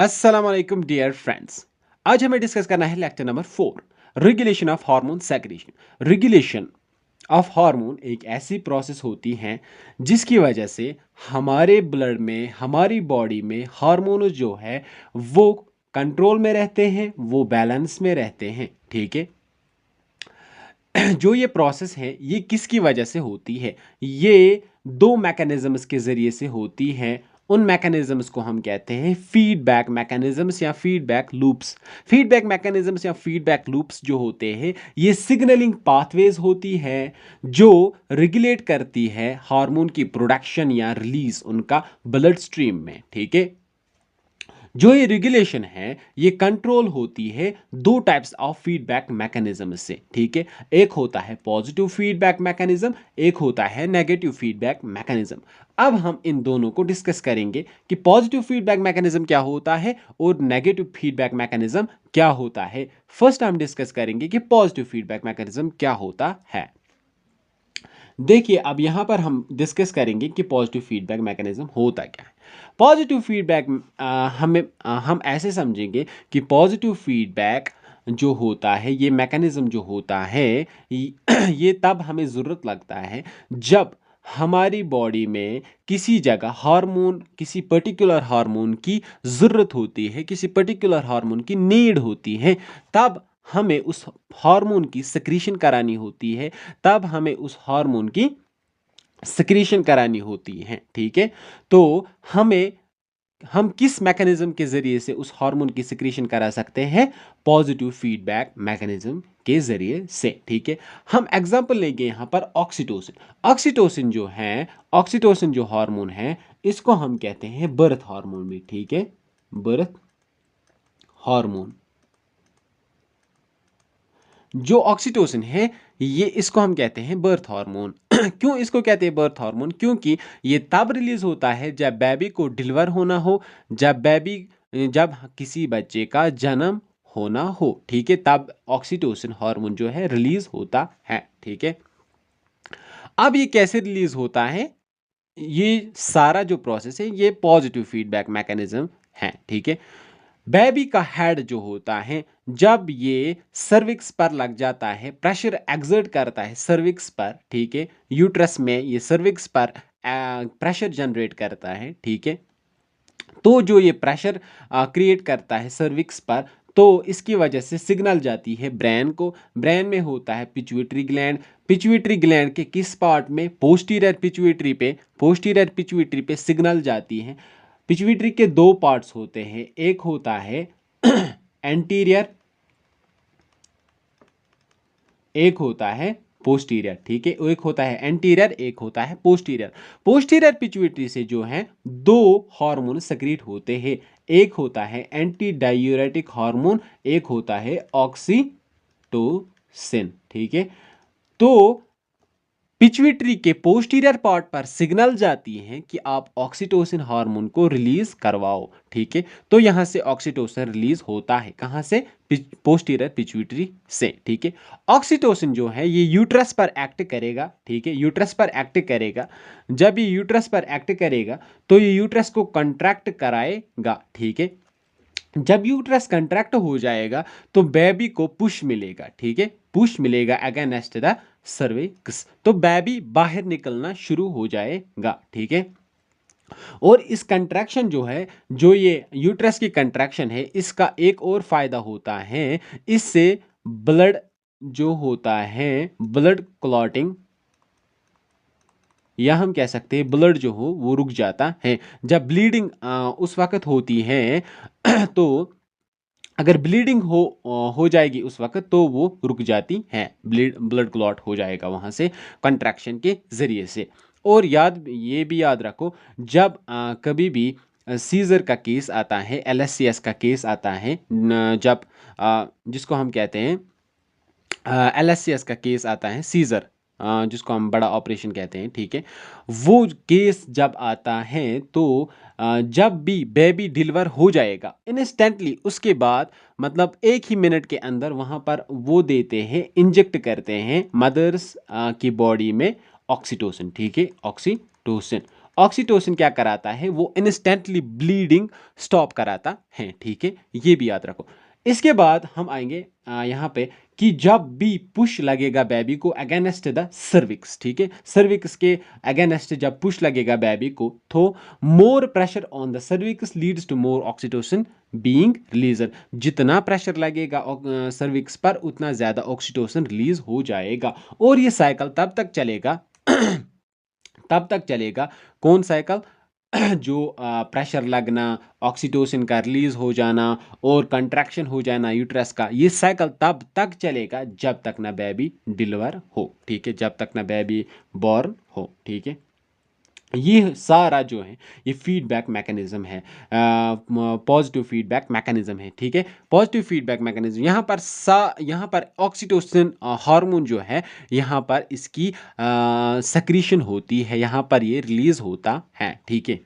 अस्सलाम वालेकुम dear friends. आज हमें डिस्कस करना है lecture number 4, regulation of hormone secretion. Regulation of hormone एक ऐसी प्रोसेस होती है जिसकी वजह से हमारे ब्लड में, हमारी बॉडी में हार्मोन जो है वो कंट्रोल में रहते हैं, वो बैलेंस में रहते हैं। ठीक है। जो ये प्रोसेस है ये किसकी वजह से होती है? ये दो मैकेनिज्म्स के ज़रिए से होती है। उन मैकेनिज्म्स को हम कहते हैं फीडबैक मैकेनिज्म्स या फीडबैक लूप्स। फीडबैक मैकेनिज्म्स या फीडबैक लूप्स जो होते हैं ये सिग्नलिंग पाथवेज होती है जो रेगुलेट करती है हार्मोन की प्रोडक्शन या रिलीज उनका ब्लड स्ट्रीम में। ठीक है। जो ये रेगुलेशन है ये कंट्रोल होती है दो टाइप्स ऑफ फीडबैक मैकेनिज्म से। ठीक है। एक होता है पॉजिटिव फीडबैक मैकेनिज्म, एक होता है नेगेटिव फीडबैक मैकेनिज्म। अब हम इन दोनों को डिस्कस करेंगे कि पॉजिटिव फीडबैक मैकेनिज्म क्या होता है और नेगेटिव फीडबैक मैकेनिज्म क्या होता है। फर्स्ट हम डिस्कस करेंगे कि पॉजिटिव फीडबैक मैकेनिज्म क्या होता है। देखिए, अब यहां पर हम डिस्कस करेंगे कि पॉजिटिव फीडबैक मैकेनिज्म होता क्या है। पॉजिटिव फीडबैक हम ऐसे समझेंगे कि पॉजिटिव फीडबैक जो होता है ये मैकेनिज्म जो होता है ये तब हमें ज़रूरत लगता है जब हमारी बॉडी में किसी जगह हार्मोन, किसी पर्टिकुलर हार्मोन की ज़रूरत होती है, किसी पर्टिकुलर हार्मोन की नीड होती है, तब हमें उस हार्मोन की सिक्रीशन करानी होती है, तब हमें उस हार्मोन की सिक्रीशन करानी होती है। ठीक है। तो हम किस मैकेनिज्म के जरिए से उस हार्मोन की सिक्रीशन करा सकते हैं? पॉजिटिव फीडबैक मैकेनिज्म के जरिए से। ठीक है। हम एग्जांपल लेंगे यहां पर ऑक्सीटोसिन। ऑक्सीटोसिन जो हार्मोन है इसको हम कहते हैं बर्थ हार्मोन भी। ठीक है। बर्थ हार्मोन जो ऑक्सीटोसिन है ये इसको हम कहते हैं बर्थ हार्मोन। क्यों इसको कहते हैं बर्थ हार्मोन? क्योंकि ये तब रिलीज होता है जब बेबी को डिलीवर होना हो, जब किसी बच्चे का जन्म होना हो। ठीक है। तब ऑक्सीटोसिन हार्मोन जो है रिलीज होता है। ठीक है। अब ये कैसे रिलीज होता है? ये सारा जो प्रोसेस है ये पॉजिटिव फीडबैक मैकेनिज्म है। ठीक है। बेबी का हेड जो होता है जब ये सर्विक्स पर लग जाता है, प्रेशर एक्सर्ट करता है सर्विक्स पर। ठीक है। यूट्रस में ये सर्विक्स पर प्रेशर जनरेट करता है। ठीक है। तो जो ये प्रेशर क्रिएट करता है सर्विक्स पर, तो इसकी वजह से सिग्नल जाती है ब्रेन को। ब्रेन में होता है पिट्यूटरी ग्लैंड। पिट्यूटरी ग्लैंड के किस पार्ट में? पोस्टीरियर पिट्यूटरी पे सिग्नल जाती है। पिट्यूटरी के दो पार्ट्स होते हैं, एक होता है एंटीरियर, एक होता है पोस्टीरियर। ठीक है। एक होता है एंटीरियर, एक होता है पोस्टीरियर। पोस्टीरियर पिट्यूटरी से जो है दो हार्मोन सक्रिएट होते हैं, एक होता है एंटी डायूरेटिक हार्मोन, एक होता है ऑक्सीटोसिन। ठीक है। तो पिट्यूटरी के पोस्टीरियर पार्ट पर सिग्नल जाती है कि आप ऑक्सीटोसिन हार्मोन को रिलीज करवाओ। ठीक है। तो यहां से ऑक्सीटोसिन रिलीज होता है, कहां से? पोस्टीरियर पिट्यूटरी से। ठीक है। ऑक्सीटोसिन जो है ये यूट्रस पर एक्ट करेगा। ठीक है। यूट्रस पर एक्ट करेगा। जब ये यूट्रस पर एक्ट करेगा तो ये यूट्रस को कंट्रैक्ट कराएगा। ठीक है। जब यूट्रस कंट्रैक्ट हो जाएगा तो बेबी को पुश मिलेगा। ठीक है। पुश मिलेगा अगेंस्ट द सर्विक्स, तो बेबी बाहर निकलना शुरू हो जाएगा। ठीक है। और इस कंट्रैक्शन जो है, जो ये यूट्रस की कंट्रैक्शन है, इसका एक और फायदा होता है, इससे ब्लड जो होता है, ब्लड क्लॉटिंग, या हम कह सकते हैं ब्लड जो हो वो रुक जाता है। जब ब्लीडिंग उस वक्त होती है तो अगर ब्लीडिंग हो जाएगी उस वक्त तो वो रुक जाती है, ब्लड क्लॉट हो जाएगा वहाँ से कंट्रैक्शन के ज़रिए से। और ये भी याद रखो, जब कभी भी सीजर का केस आता है, एलएससीएस का केस आता है, जब जिसको हम कहते हैं एलएससीएस का केस आता है, सीजर जिसको हम बड़ा ऑपरेशन कहते हैं। ठीक है। वो केस जब आता है तो जब भी बेबी डिलीवर हो जाएगा इंस्टेंटली उसके बाद, मतलब एक ही मिनट के अंदर वहाँ पर वो देते हैं, इंजेक्ट करते हैं मदर्स की बॉडी में ऑक्सीटोसिन। ठीक है। ऑक्सीटोसिन ऑक्सीटोसिन क्या कराता है, वो इंस्टेंटली ब्लीडिंग स्टॉप कराता है, ठीक है, ये भी याद रखो। इसके बाद हम आएंगे यहाँ पे कि जब भी पुश लगेगा बेबी को अगेंस्ट द सर्विक्स, ठीक है, सर्विक्स के अगेंस्ट जब पुश लगेगा बेबी को, तो more pressure on the cervix leads to more oxytocin being releaser. जितना प्रेशर लगेगा सर्विक्स पर उतना ज्यादा ऑक्सीटोसिन रिलीज हो जाएगा। और ये साइकिल तब तक चलेगा तब तक चलेगा, कौन साइकिल? जो प्रेशर लगना, ऑक्सीटोसिन का रिलीज हो जाना और कंट्रैक्शन हो जाना यूट्रस का, ये साइकिल तब तक चलेगा जब तक ना बेबी डिलीवर हो, ठीक है, जब तक ना बेबी बॉर्न हो, ठीक है। ये सारा जो है ये फीडबैक मैकेनिज्म है, पॉजिटिव फीडबैक मैकेनिज्म है, ठीक है। पॉजिटिव फीडबैक मैकेनिज्म यहाँ पर ऑक्सीटोसिन हार्मोन जो है, यहाँ पर इसकी सक्रीशन होती है, यहाँ पर ये रिलीज होता है, ठीक है।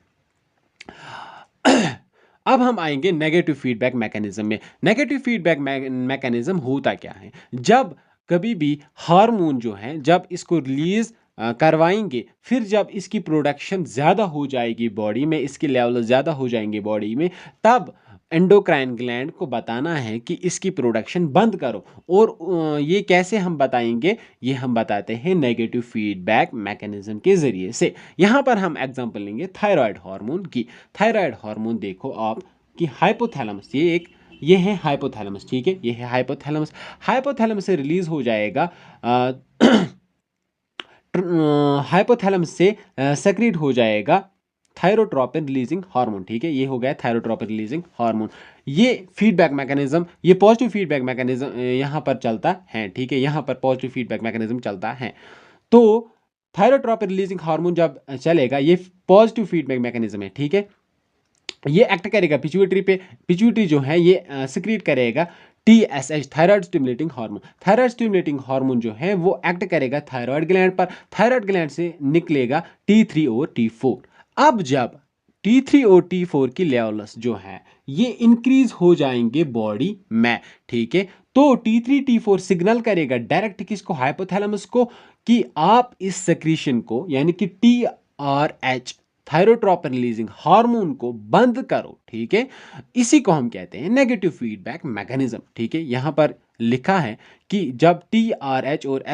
अब हम आएंगे नेगेटिव फीडबैक मैकेनिज्म में। नेगेटिव फीडबैक मैकेनिज्म होता क्या है? जब कभी भी हार्मोन जो है, जब इसको रिलीज करवाएंगे, फिर जब इसकी प्रोडक्शन ज़्यादा हो जाएगी बॉडी में, इसके लेवल ज़्यादा हो जाएंगे बॉडी में, तब एंडोक्राइन ग्लैंड को बताना है कि इसकी प्रोडक्शन बंद करो। और ये कैसे हम बताएंगे? ये हम बताते हैं नेगेटिव फीडबैक मैकेनिज्म के ज़रिए से। यहाँ पर हम एग्जांपल लेंगे थायराइड हार्मोन की। थायराइड हार्मोन देखो आप कि हाइपोथैलेमस, ये है हाइपोथैलेमस, ठीक है, ये है हाइपोथैलेमस। हाइपोथैलेमस से रिलीज हो जाएगा हाइपोथैलेमस से सेक्रेट हो जाएगा थायरोट्रोपिन रिलीजिंग हार्मोन, ठीक है, ये हो गया थायरोट्रोपिन रिलीजिंग हार्मोन। ये फीडबैक मैकेनिज्म, ये पॉजिटिव फीडबैक मैकेनिज्म यहाँ पर चलता है, ठीक है, यहाँ पर पॉजिटिव फीडबैक मैकेनिज्म चलता है। तो थायरोट्रोपिन रिलीजिंग हार्मोन जब चलेगा, ये पॉजिटिव फीडबैक मैकेनिज्म है, ठीक है, ये एक्ट करेगा पिट्यूटरी पे। पिट्यूटरी जो है ये सिक्रीट करेगा TSH, thyroid stimulating hormone. Thyroid stimulating hormone जो है वो एक्ट करेगा थायराइड ग्लैंड पर। थायराइड ग्लैंड से निकलेगा T3 और T4। अब जब T3 और T4 की लेवल्स जो है ये इंक्रीज हो जाएंगे बॉडी में, ठीक है, तो T3 T4 सिग्नल करेगा डायरेक्ट किसको? हाइपोथैलेमस को, कि आप इस सेक्रीशन को यानी कि TRH, थायरोट्रोपिन रिलीजिंग हार्मोन को बंद करो, ठीक है। इसी को हम कहते हैं नेगेटिव फीडबैक मैकेनिज्म, ठीक है। यहां पर लिखा है कि जब TRH और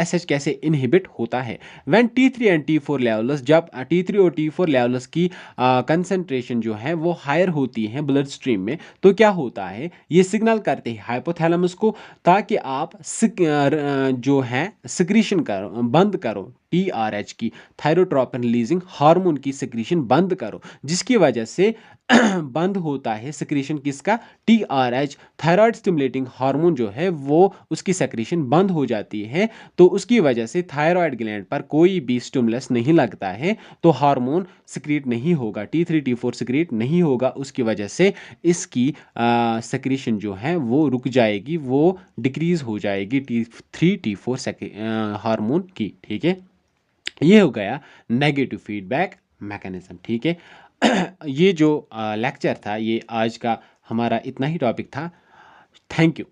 SH कैसे इनहिबिट होता है, when T3 and T4 levels, जब T3 और T4 लेवल्स की कंसंट्रेशन जो है वो हायर होती है ब्लड स्ट्रीम में, तो क्या होता है, ये सिग्नल करते हैं हाइपोथैलेमस को, ताकि आप जो है सिक्रीशन करो, बंद करो, TRH की, थायरोट्रोपिन रिलीजिंग हार्मोन की सिक्रीशन बंद करो, जिसकी वजह से बंद होता है सिक्रीशन किसका? TRH, थायराइड स्टिमुलेटिंग हार्मोन जो है वो उसकी सिक्रीशन बंद हो जाती है। तो उसकी वजह से थायराइड ग्लैंड पर कोई भी स्टिमुलस नहीं लगता है, तो हार्मोन सिक्रीट नहीं होगा, T3 T4 सिक्रीट नहीं होगा। उसकी वजह से इसकी सिक्रीशन जो है वो रुक जाएगी, वो डिक्रीज हो जाएगी T3 T4 हार्मोन की, ठीक है। ये हो गया नेगेटिव फीडबैक मैकेनिज्म, ठीक है। ये जो लेक्चर था, ये आज का हमारा इतना ही टॉपिक था। Thank you.